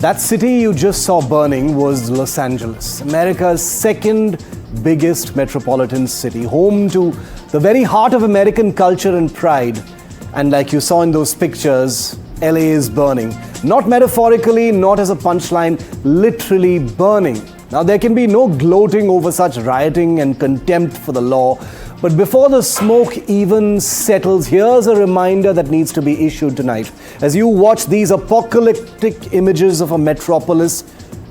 That city you just saw burning was Los Angeles, America's second biggest metropolitan city, home to the very heart of American culture and pride. And like you saw in those pictures, LA is burning. Not metaphorically, not as a punchline, literally burning. Now, there can be no gloating over such rioting and contempt for the law. But before the smoke even settles, here's a reminder that needs to be issued tonight. As you watch these apocalyptic images of a metropolis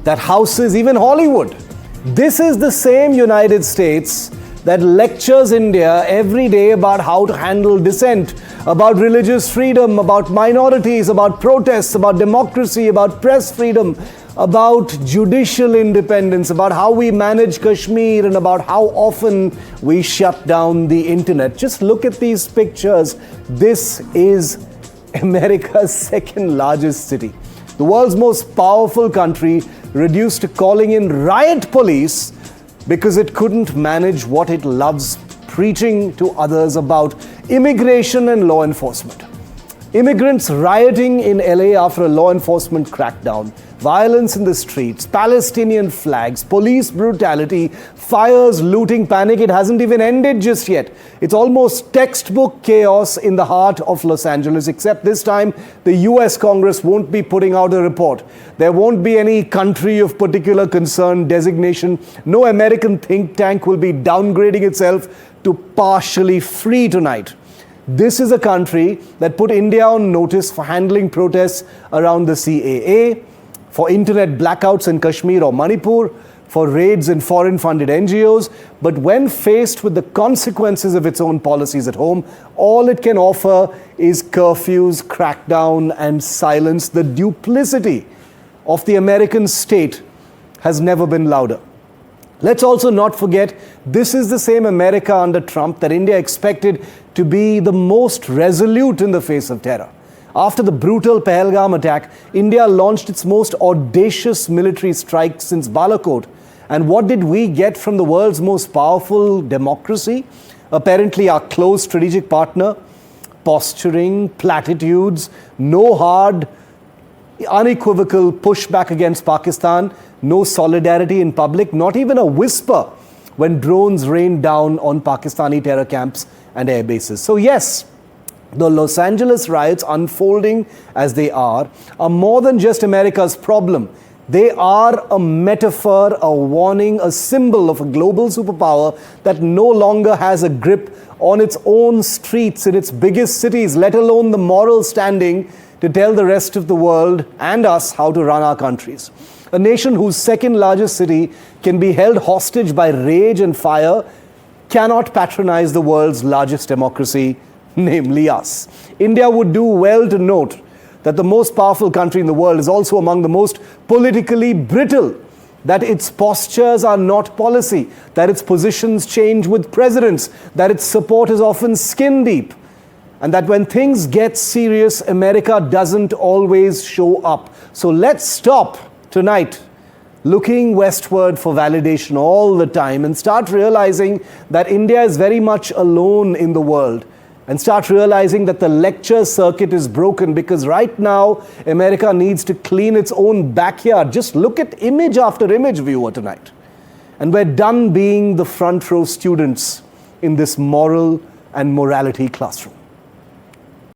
that houses even Hollywood, this is the same United States that lectures India every day about how to handle dissent, about religious freedom, about minorities, about protests, about democracy, about press freedom, about judicial independence, about how we manage Kashmir, and about how often we shut down the internet. Just look at these pictures. This is America's second largest city. The world's most powerful country reduced to calling in riot police because it couldn't manage what it loves, preaching to others about immigration and law enforcement. Immigrants rioting in LA after a law enforcement crackdown, violence in the streets, Palestinian flags, police brutality, fires, looting, panic. It hasn't even ended just yet. It's almost textbook chaos in the heart of Los Angeles, except this time the US Congress won't be putting out a report. There won't be any country of particular concern designation. No American think tank will be downgrading itself to partially free tonight. This is a country that put India on notice for handling protests around the CAA, for internet blackouts in Kashmir or Manipur, for raids in foreign-funded NGOs. But when faced with the consequences of its own policies at home, all it can offer is curfews, crackdown, and silence. The duplicity of the American state has never been louder. Let's also not forget, this is the same America under Trump that India expected to be the most resolute in the face of terror. After the brutal Pahalgam attack, India launched its most audacious military strike since Balakot. And what did we get from the world's most powerful democracy? Apparently our close strategic partner, posturing, platitudes, no hard, unequivocal pushback against Pakistan, no solidarity in public, not even a whisper when drones rained down on Pakistani terror camps and air bases. So yes, the Los Angeles riots unfolding as they are more than just America's problem. They are a metaphor, a warning, a symbol of a global superpower that no longer has a grip on its own streets in its biggest cities, let alone the moral standing to tell the rest of the world and us how to run our countries. A nation whose second largest city can be held hostage by rage and fire cannot patronize the world's largest democracy, namely us. India would do well to note that the most powerful country in the world is also among the most politically brittle, that its postures are not policy, that its positions change with presidents, that its support is often skin deep, and that when things get serious, America doesn't always show up. So let's stop tonight looking westward for validation all the time and start realizing that India is very much alone in the world, and start realizing that the lecture circuit is broken, because right now America needs to clean its own backyard. Just look at image after image, viewer, tonight. And we're done being the front row students in this moral and morality classroom.